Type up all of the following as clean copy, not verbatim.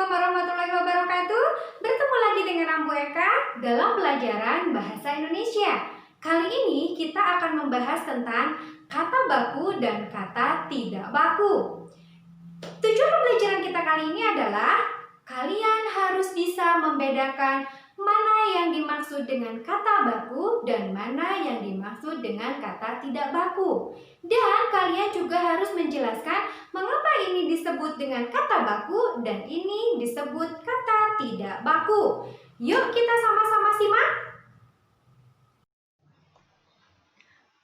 Assalamualaikum warahmatullahi wabarakatuh. Bertemu lagi dengan Ambu Eka dalam pelajaran Bahasa Indonesia. Kali ini kita akan membahas tentang kata baku dan kata tidak baku. Tujuan pembelajaran kita kali ini adalah kalian harus bisa membedakan mana yang dimaksud dengan kata baku dan mana yang dimaksud dengan kata tidak baku. Dan kalian juga harus menjelaskan mengapa ini disebut dengan kata baku dan ini disebut kata tidak baku. Yuk kita sama-sama simak.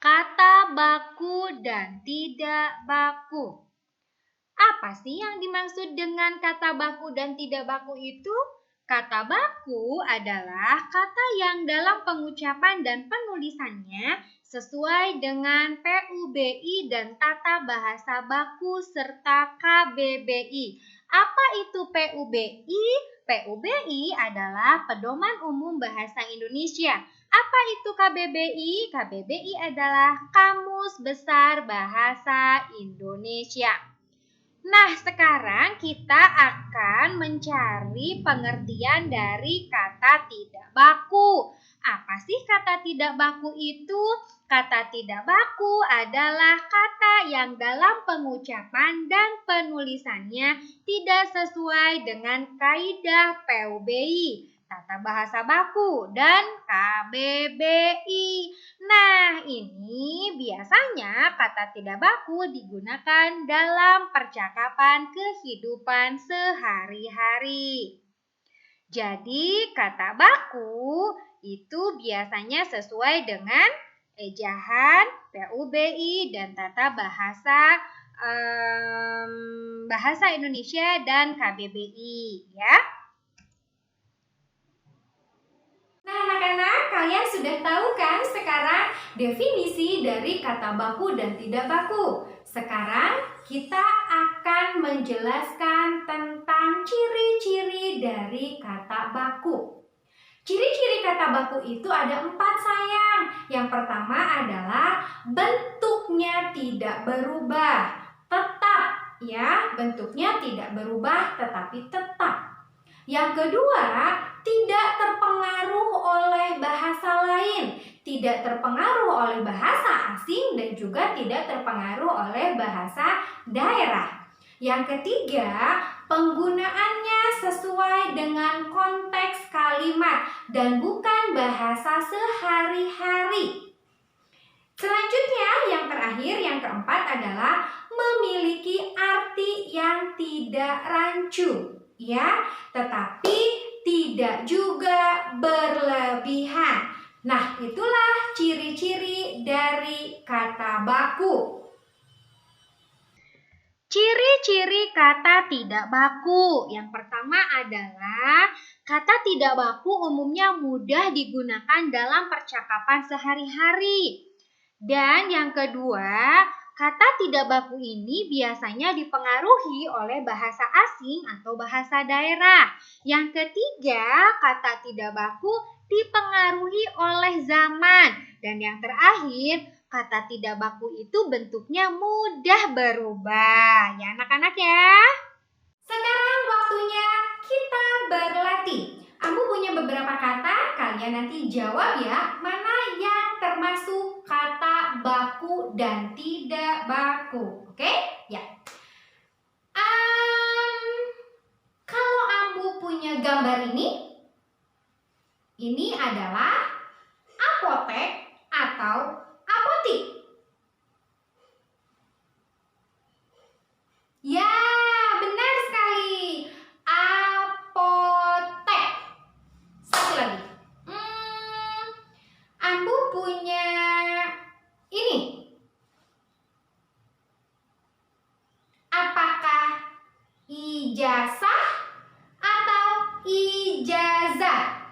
Kata baku dan tidak baku. Apa sih yang dimaksud dengan kata baku dan tidak baku itu? Kata baku adalah kata yang dalam pengucapan dan penulisannya sesuai dengan PUBI dan tata bahasa baku serta KBBI. Apa itu PUBI? PUBI adalah Pedoman Umum Bahasa Indonesia. Apa itu KBBI? KBBI adalah Kamus Besar Bahasa Indonesia. Nah, sekarang kita akan mencari pengertian dari kata tidak baku. Apa sih kata tidak baku itu? Kata tidak baku adalah kata yang dalam pengucapan dan penulisannya tidak sesuai dengan kaidah PUBI, tata bahasa baku, dan KBBI. Nah, ini biasanya kata tidak baku digunakan dalam percakapan kehidupan sehari-hari. Jadi, kata baku itu biasanya sesuai dengan ejahan, PUBI, dan tata bahasa Indonesia dan KBBI, ya. Nah anak-anak, kalian sudah tahu kan sekarang definisi dari kata baku dan tidak baku. Sekarang kita akan menjelaskan tentang ciri-ciri dari kata baku. Ciri-ciri kata baku itu ada 4 sayang. Yang pertama adalah bentuknya tidak berubah, tetap ya, bentuknya tidak berubah tetapi tetap. Yang kedua, tidak terpengaruh oleh bahasa lain, tidak terpengaruh oleh bahasa asing dan juga tidak terpengaruh oleh bahasa daerah. Yang ketiga, penggunaannya sesuai dengan konteks kalimat dan bukan bahasa sehari-hari. Selanjutnya, yang terakhir, yang keempat adalah memiliki arti yang tidak rancu, ya, tetapi tidak juga berlebihan. Nah, itulah ciri-ciri dari kata baku. Ciri-ciri kata tidak baku. Yang pertama adalah kata tidak baku umumnya mudah digunakan dalam percakapan sehari-hari. Dan yang kedua, kata tidak baku ini biasanya dipengaruhi oleh bahasa asing atau bahasa daerah. Yang ketiga, kata tidak baku dipengaruhi oleh zaman. Dan yang terakhir, kata tidak baku itu bentuknya mudah berubah. Ya anak-anak ya. Sekarang waktunya kita berlatih. Ambu punya beberapa kata, kalian nanti jawab ya, mana yang termasuk kata baku dan tidak baku. Oke? Ya. Kalau Ambu punya gambar ini adalah apotek atau apotik. Ya, benar sekali. Apotek. Satu lagi. Ambu punya ini. Apakah ijazah atau ijazah?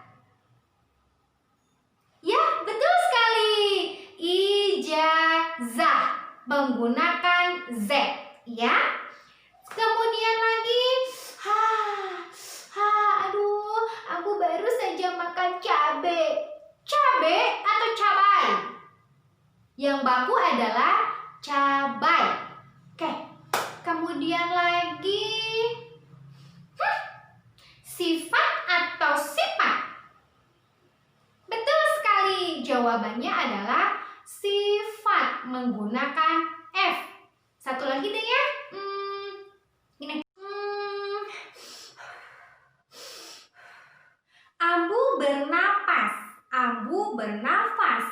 Ya, betul sekali. Ijazah menggunakan Z, ya. Kemudian lagi, aduh, aku baru saja makan cabai. Cabai atau cabai? Yang baku adalah cabai. Oke. Kemudian lagi, Jawabannya adalah sifat menggunakan F. Satu lagi deh ya. Ini. Abu bernapas. Abu bernafas.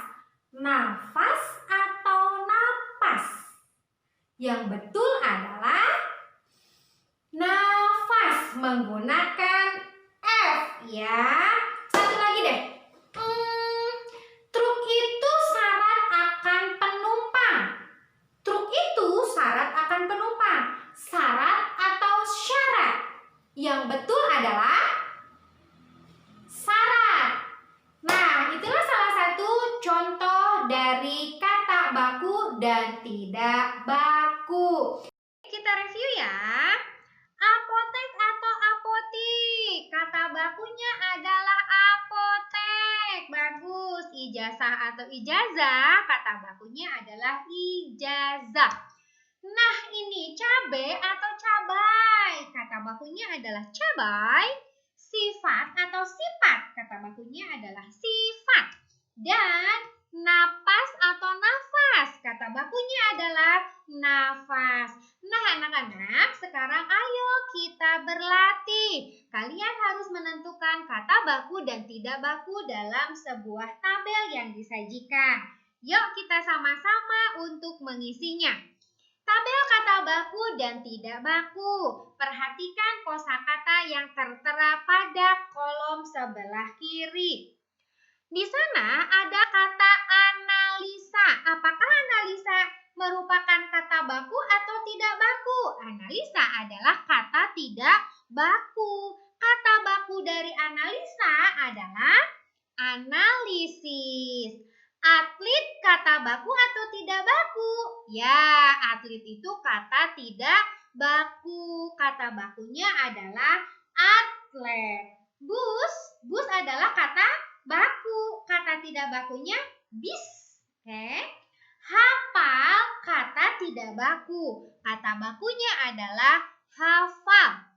Nafas atau napas? Yang betul adalah nafas menggunakan F ya. Satu lagi deh. Truk itu syarat akan penumpang. Truk itu syarat akan penumpang. Syarat atau syarat? Yang betul adalah syarat. Nah, itulah salah satu contoh dari kata baku dan tidak baku. Kita review ya. Apotek atau apotik. Kata bakunya adalah apotek. Bagus. Ijazah atau ijazah. Kata bakunya adalah ijazah. Nah, ini cabai atau cabai. Kata bakunya adalah cabai. Sifat atau sifat. Kata bakunya adalah sifat. Dan napas atau nafas. Kata bakunya adalah nafas. Nah, anak-anak, sekarang ayo kita berlatih. Kalian harus menentukan kata baku dan tidak baku dalam sebuah tabel yang disajikan. Yuk kita sama-sama untuk mengisinya. Tabel kata baku dan tidak baku. Perhatikan kosakata yang tertera pada kolom sebelah kiri. Di sana ada kata analisa. Apakah analisa merupakan kata baku atau tidak baku? Analisa adalah kata tidak baku. Kata baku dari analisa adalah analisis. Atlet kata baku atau tidak baku? Ya, atlet itu kata tidak baku. Kata bakunya adalah atlet. Bus adalah kata baku. Kata tidak bakunya bis. Oke. Hafal kata tidak baku. Kata bakunya adalah hafal.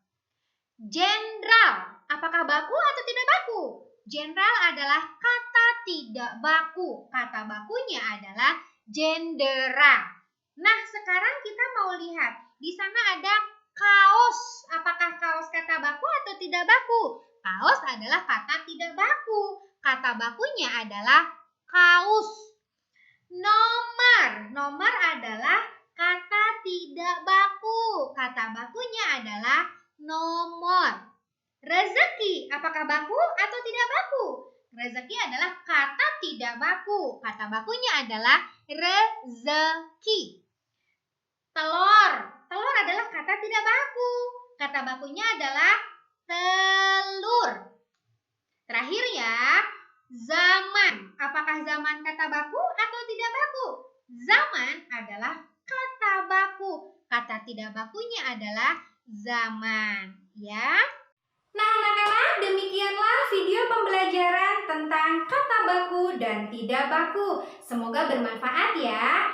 Jenderal, apakah baku atau tidak baku? Jenderal adalah kata tidak baku. Kata bakunya adalah jendera. Nah, sekarang kita mau lihat. Di sana ada kaos. Apakah kaos kata baku atau tidak baku? Kaos adalah kata tidak baku. Kata bakunya adalah kaus. Nomor adalah kata tidak baku. Kata bakunya adalah nomor. Rezeki, apakah baku atau tidak baku? Rezeki adalah kata tidak baku. Kata bakunya adalah rezeki. Telur adalah kata tidak baku. Kata bakunya adalah telur. Terakhir ya, zaman. Apakah zaman kata baku atau tidak baku? Zaman adalah kata baku. Kata tidak bakunya adalah zaman, ya. Nah, anak-anak, demikianlah video pembelajaran tentang kata baku dan tidak baku. Semoga bermanfaat ya.